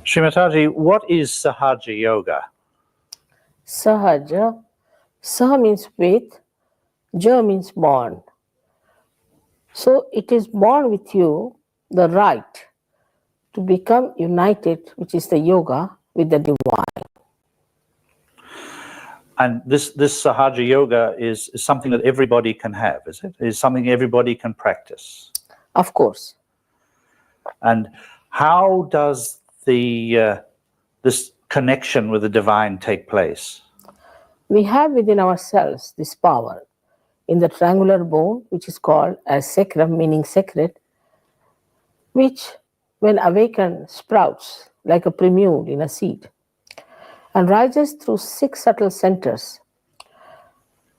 Shri Mataji, what is Sahajya Yoga? Sahajya. Sah means with, Ja means born. So it is born with you the right to become united, which is the yoga, with the divine. And this Sahajya Yoga is something that everybody can have, is it? Is something everybody can practice? Of course. And how does this connection with the divine take place? We have within ourselves this power in the triangular bone, which is called as sacrum, meaning sacred, which, when awakened, sprouts like a prelude in a seed and rises through 6 subtle centers,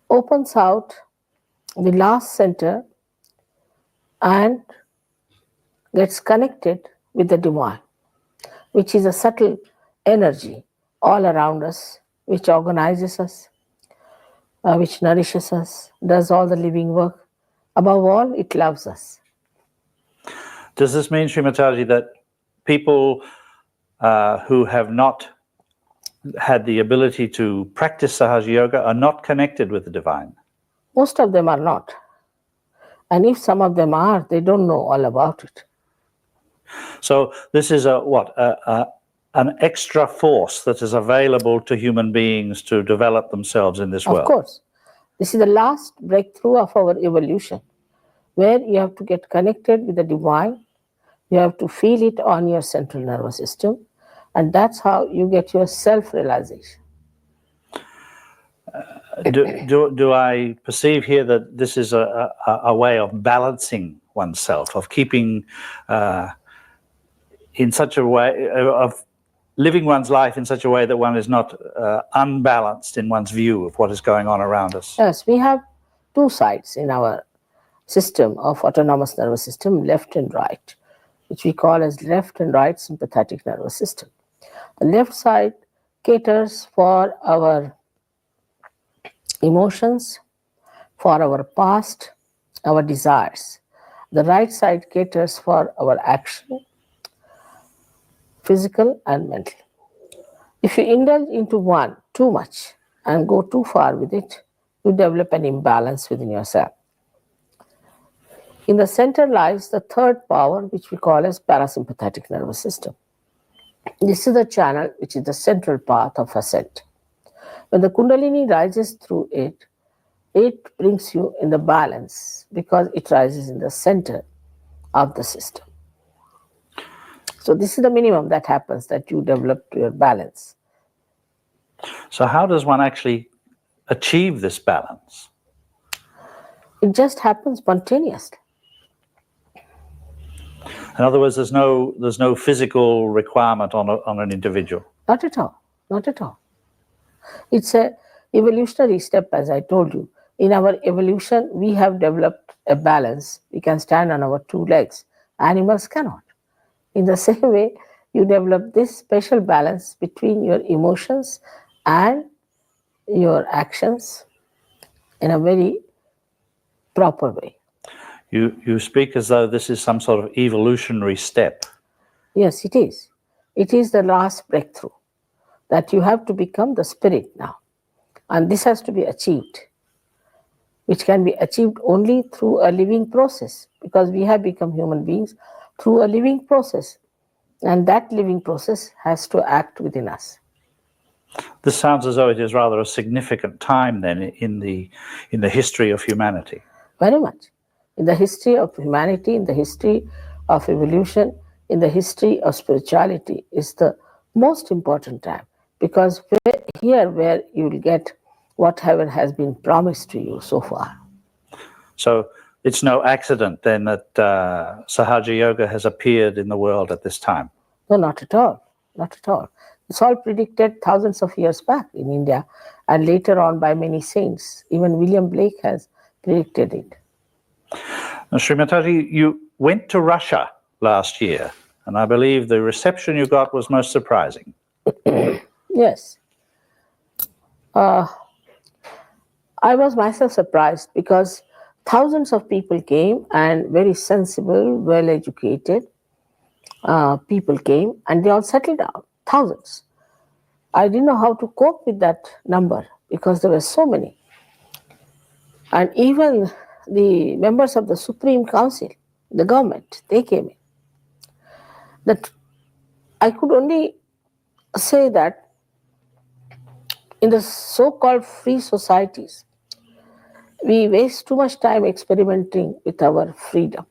opens out the last center and gets connected with the divine, which is a subtle energy all around us, which organizes us, which nourishes us, does all the living work. Above all, it loves us. Does this mean, Shri Mataji, that people who have not had the ability to practice Sahajya Yoga are not connected with the divine? Most of them are not. And if some of them are, they don't know all about it. So this is an extra force that is available to human beings to develop themselves in this world. Of course. This is the last breakthrough of our evolution, where you have to get connected with the divine. You have to feel it on your central nervous system, and that's how you get your self-realization. Do I perceive here that this is a way of balancing oneself, of keeping in such a way, of living one's life in such a way that one is not unbalanced in one's view of what is going on around us? Yes, we have 2 sides in our system of autonomous nervous system, left and right, which we call as left and right sympathetic nervous system. The left side caters for our emotions, for our past, our desires. The right side caters for our action, physical and mental. If you indulge into one too much and go too far with it, you develop an imbalance within yourself. In the center lies the third power, which we call as parasympathetic nervous system. This is the channel which is the central path of ascent. When the Kundalini rises through it, it brings you in the balance because it rises in the center of the system. So this is the minimum that happens, that you develop your balance. So how does one actually achieve this balance? It just happens spontaneously. In other words, there's no physical requirement on an individual. Not at all. Not at all. It's a evolutionary step, as I told you. In our evolution, we have developed a balance. We can stand on our 2 legs. Animals cannot. In the same way, you develop this special balance between your emotions and your actions in a very proper way. You speak as though this is some sort of evolutionary step. Yes, it is. It is the last breakthrough, that you have to become the spirit now. And this has to be achieved, which can be achieved only through a living process, because we have become human beings through a living process. And that living process has to act within us. This sounds as though it is rather a significant time then in the history of humanity. Very much. In the history of humanity, in the history of evolution, in the history of spirituality, is the most important time, because here where you will get what heaven has been promised to you so far. So it's no accident then that Sahajya Yoga has appeared in the world at this time? No, not at all. Not at all. It's all predicted thousands of years back in India, and later on by many saints. Even William Blake has predicted it. Now, Shri Mataji, you went to Russia last year, and I believe the reception you got was most surprising. Yes. I was myself surprised, because thousands of people came, and very sensible, well-educated, people came and they all settled down, thousands. I didn't know how to cope with that number because there were so many. And even the members of the Supreme Council, the government, they came in. That I could only say that in the so-called free societies, we waste too much time experimenting with our freedom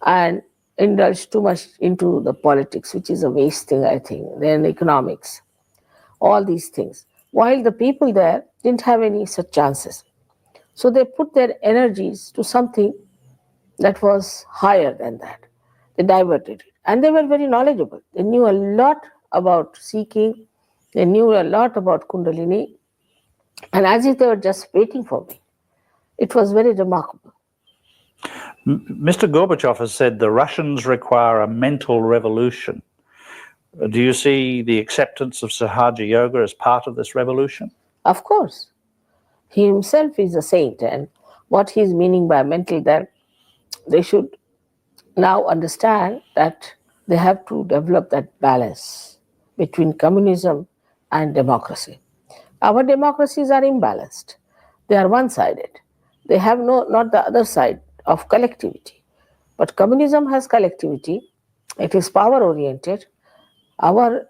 and indulge too much into the politics, which is a waste thing, I think, then economics, all these things. While the people there didn't have any such chances. So they put their energies to something that was higher than that. They diverted it. And they were very knowledgeable. They knew a lot about seeking, they knew a lot about Kundalini, and as if they were just waiting for me. It was very remarkable. Mr. Gorbachev has said the Russians require a mental revolution. Do you see the acceptance of Sahajya Yoga as part of this revolution? Of course. He himself is a saint, and what he's meaning by mental, that they should now understand that they have to develop that balance between communism and democracy. Our democracies are imbalanced. They are one-sided. They have not the other side of collectivity. But communism has collectivity. It is power-oriented. Our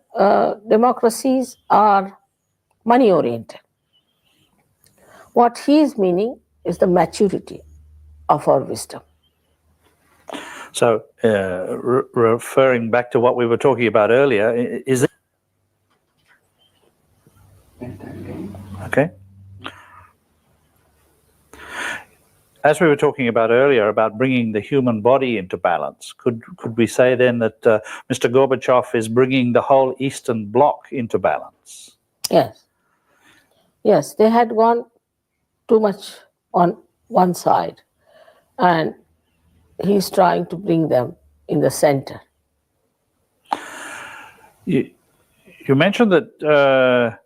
democracies are money-oriented. What he is meaning is the maturity of our wisdom. So, referring back to what we were talking about earlier, is it okay? As we were talking about earlier about bringing the human body into balance, could we say then that Mr. Gorbachev is bringing the whole Eastern Bloc into balance? Yes. Yes, they had gone too much on one side, and he's trying to bring them in the center. You mentioned that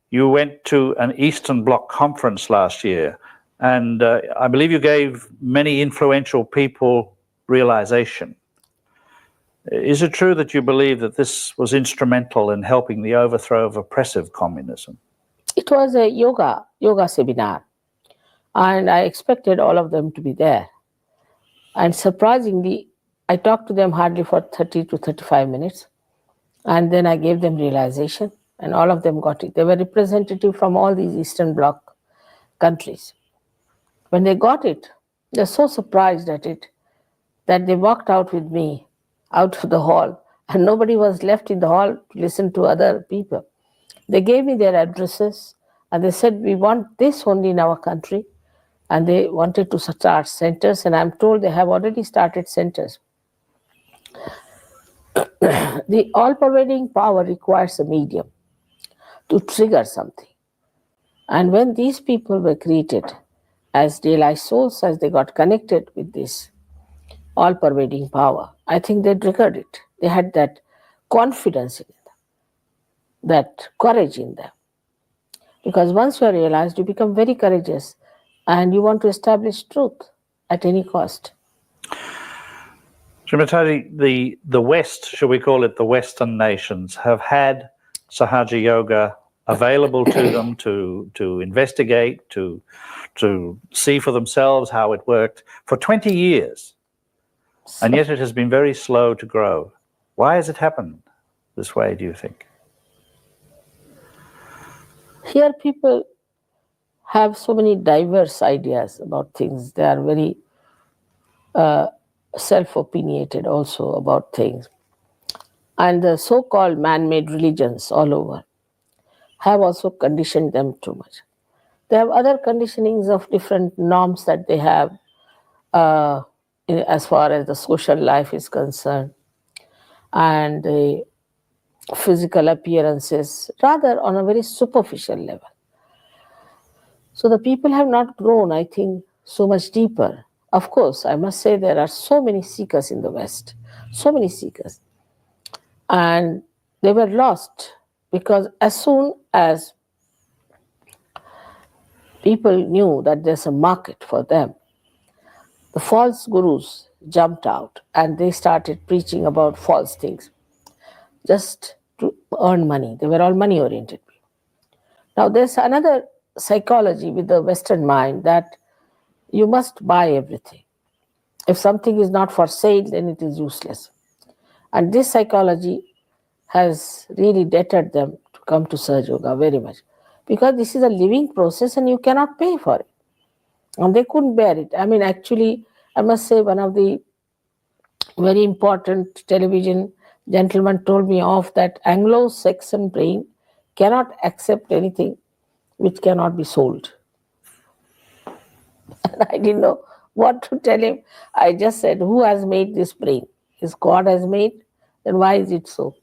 you went to an Eastern Bloc conference last year, and I believe you gave many influential people realization. Is it true that you believe that this was instrumental in helping the overthrow of oppressive communism? It was a yoga seminar, and I expected all of them to be there. And surprisingly, I talked to them hardly for 30 to 35 minutes, and then I gave them realization, and all of them got it. They were representative from all these Eastern Bloc countries. When they got it, they're so surprised at it that they walked out with me out of the hall, and nobody was left in the hall to listen to other people. They gave me their addresses, and they said, we want this only in our country. And they wanted to start centers, and I'm told they have already started centers. The all-pervading power requires a medium to trigger something. And when these people were created as realized souls, as they got connected with this all-pervading power, I think they triggered it. They had that confidence in them, that courage in them. Because once you are realized, you become very courageous and you want to establish truth at any cost. Shri Mataji, the West, shall we call it the Western nations, have had Sahajya Yoga available to them to investigate, to see for themselves how it worked for 20 years. And yet it has been very slow to grow. Why has it happened this way, do you think? Here people have so many diverse ideas about things. They are very self-opinionated also about things. And the so-called man-made religions all over have also conditioned them too much. They have other conditionings of different norms that they have as far as the social life is concerned, and the physical appearances, rather on a very superficial level. So the people have not grown, I think, so much deeper. Of course, I must say there are so many seekers in the West, so many seekers. And they were lost because as soon as people knew that there's a market for them, the false gurus jumped out and they started preaching about false things just to earn money. They were all money oriented. Now, there's another psychology with the Western mind that you must buy everything. If something is not for sale, then it is useless. And this psychology has really deterred them to come to Sahaj Yoga very much, because this is a living process and you cannot pay for it. And they couldn't bear it. I mean, actually, I must say one of the very important television gentlemen told me off that Anglo-Saxon brain cannot accept anything which cannot be sold. And I didn't know what to tell him. I just said, who has made this brain? If God has made, then why is it so?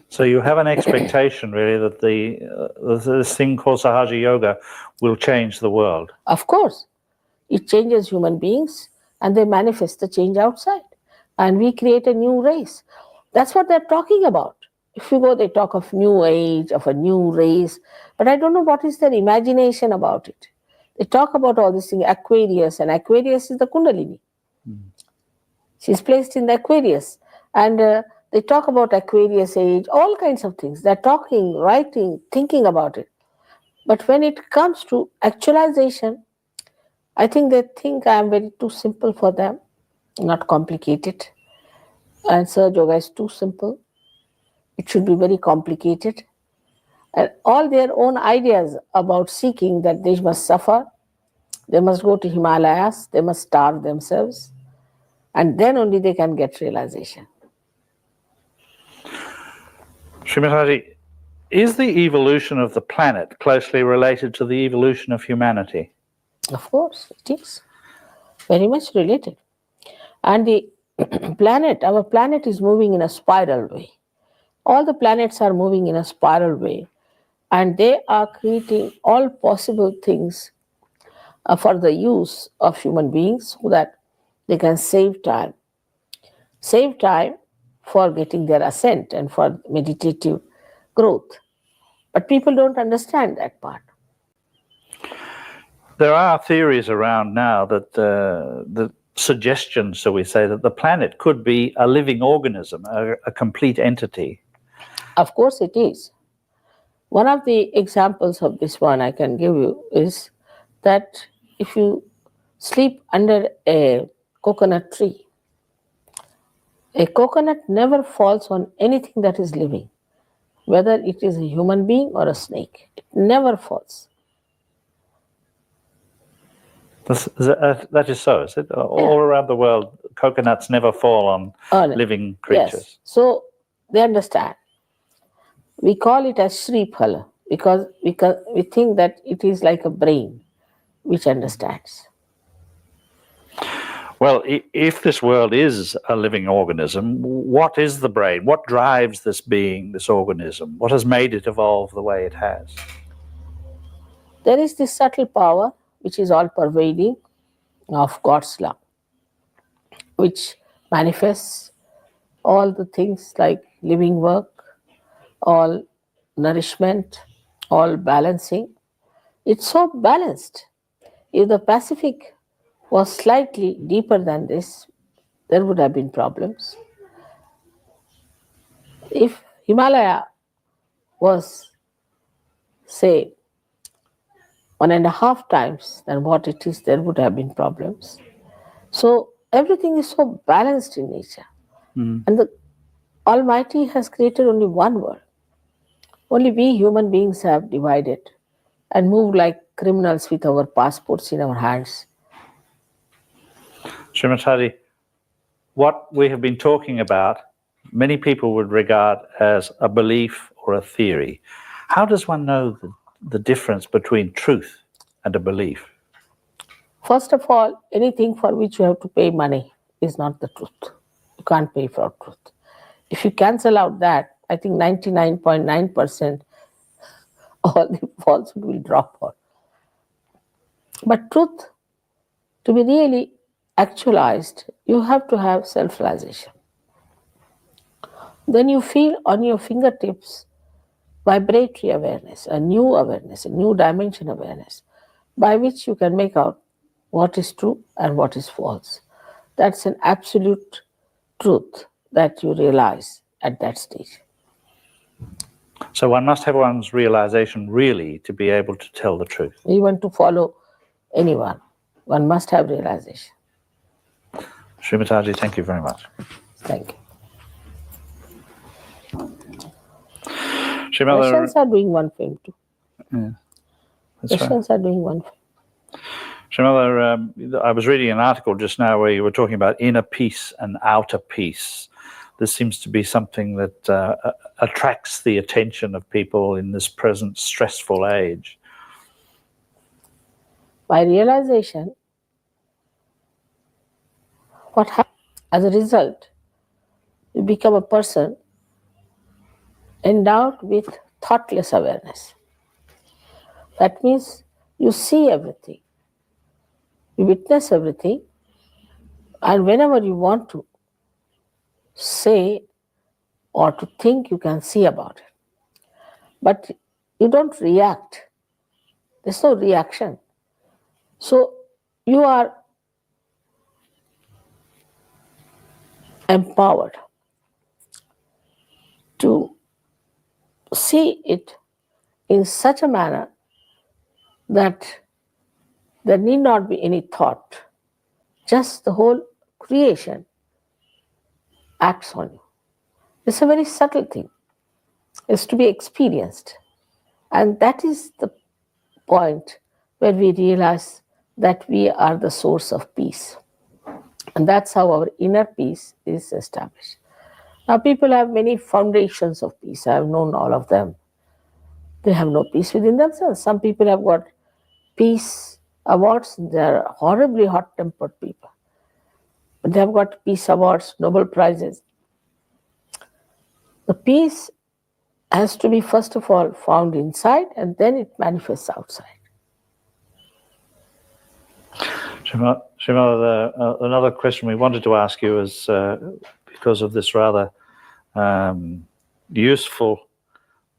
So you have an expectation, really, that this thing called Sahajya Yoga will change the world. Of course, it changes human beings and they manifest the change outside. And we create a new race. That's what they're talking about. If you go, they talk of new age, of a new race. But I don't know what is their imagination about it. They talk about all these things, Aquarius, and Aquarius is the Kundalini. She's placed in the Aquarius. And they talk about Aquarius age, all kinds of things. They're talking, writing, thinking about it. But when it comes to actualization, I think they think I am very too simple for them, not complicated. And Sahaj Yoga is too simple. It should be very complicated. And all their own ideas about seeking that they must suffer, they must go to Himalayas, they must starve themselves, and then only they can get realization. Shri Mataji, is the evolution of the planet closely related to the evolution of humanity? Of course, it is very much related. And the planet, our planet is moving in a spiral way. All the planets are moving in a spiral way, and they are creating all possible things for the use of human beings so that they can save time. Save time for getting their ascent and for meditative growth. But people don't understand that part. There are theories around now that the suggestions, so we say, that the planet could be a living organism, a complete entity. Of course it is. One of the examples of this one I can give you is that if you sleep under a coconut tree, a coconut never falls on anything that is living, whether it is a human being or a snake. It never falls. That is so, is it? All around the world, coconuts never fall on living creatures. Yes. So they understand. We call it as Shri because we think that it is like a brain which understands. Well, if this world is a living organism, what is the brain? What drives this being, this organism? What has made it evolve the way it has? There is this subtle power which is all pervading of God's love, which manifests all the things like living work, all nourishment, all balancing. It's so balanced. If the Pacific was slightly deeper than this, there would have been problems. If Himalaya was, say, 1.5 times than what it is, there would have been problems. So everything is so balanced in nature. And the Almighty has created only one world. Only we human beings have divided and moved like criminals with our passports in our hands. Shri Mataji, what we have been talking about, many people would regard as a belief or a theory. How does one know the difference between truth and a belief? First of all, anything for which you have to pay money is not the truth. You can't pay for truth. If you cancel out that, I think 99.9% all the falsehood will drop out. But truth, to be really actualized, you have to have self-realization. Then you feel on your fingertips vibratory awareness, a new dimension awareness, by which you can make out what is true and what is false. That's an absolute truth that you realize at that stage. So one must have one's realization really to be able to tell the truth. Even to follow anyone, one must have realization. Shri Mataji, thank you very much. Thank you. Shri Mother, Russians are doing one film too. that's right. Russians are doing one film. Shri Mother, I was reading an article just now where you were talking about inner peace and outer peace. This seems to be something that attracts the attention of people in this present stressful age. By realization, what happens as a result, you become a person endowed with thoughtless awareness. That means you see everything, you witness everything, and whenever you want to say or to think, you can see about it. But you don't react. There's no reaction. So you are empowered to see it in such a manner that there need not be any thought. Just the whole creation acts on you. It's a very subtle thing. It's to be experienced. And that is the point where we realize that we are the source of peace. And that's how our inner peace is established. Now, people have many foundations of peace. I have known all of them. They have no peace within themselves. Some people have got peace awards. They are horribly hot-tempered people. But they have got peace awards, Nobel Prizes. The peace has to be, first of all, found inside, and then it manifests outside. Shima, another question we wanted to ask you is because of this rather useful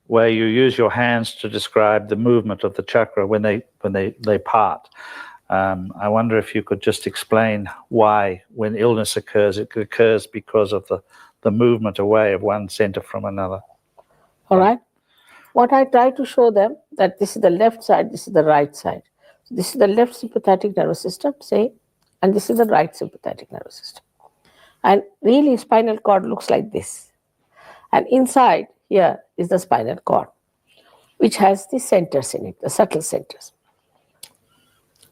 way you use your hands to describe the movement of the chakra when they part. I wonder if you could just explain why, when illness occurs, it occurs because of the movement away of one center from another. All right? What I try to show them, that this is the left side, this is the right side. This is the left sympathetic nervous system, say, and this is the right sympathetic nervous system. And really, spinal cord looks like this. And inside here is the spinal cord, which has the centers in it, the subtle centers.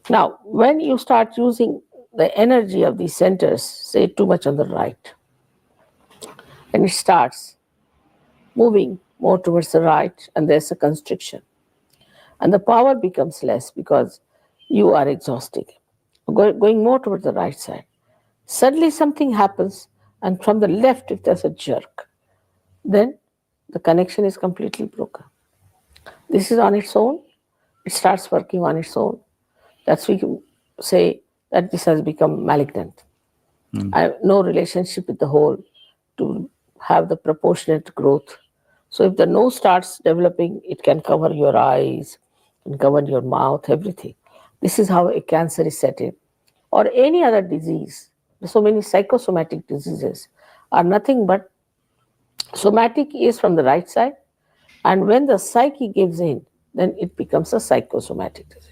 Now, when you start using the energy of these centers, say too much on the right, and it starts moving more towards the right, and there's a constriction. And the power becomes less because you are exhausted. Going more towards the right side. Suddenly something happens, and from the left, if there's a jerk, then the connection is completely broken. This is on its own. It starts working on its own. That's we can say that this has become malignant. I have no relationship with the whole to have the proportionate growth. So if the nose starts developing, it can cover your eyes, and cover your mouth, everything. This is how a cancer is set in. Or any other disease. So many psychosomatic diseases are nothing but somatic is from the right side, and when the psyche gives in, then it becomes a psychosomatic disease.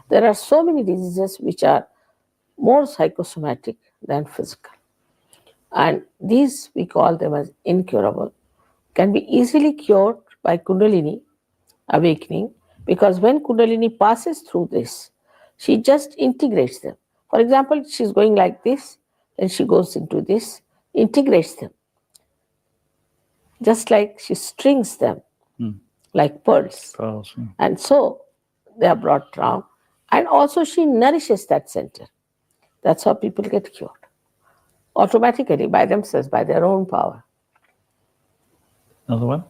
There are so many diseases which are more psychosomatic than physical. And these, we call them as incurable, can be easily cured by Kundalini awakening, because when Kundalini passes through this, she just integrates them. For example, she's going like this, then she goes into this, integrates them. Just like she strings them like pearls. And so they are brought down. And also she nourishes that center. That's how people get cured. Automatically, by themselves, by their own power. Another one?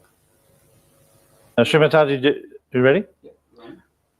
Shri Mataji, you ready? Yeah.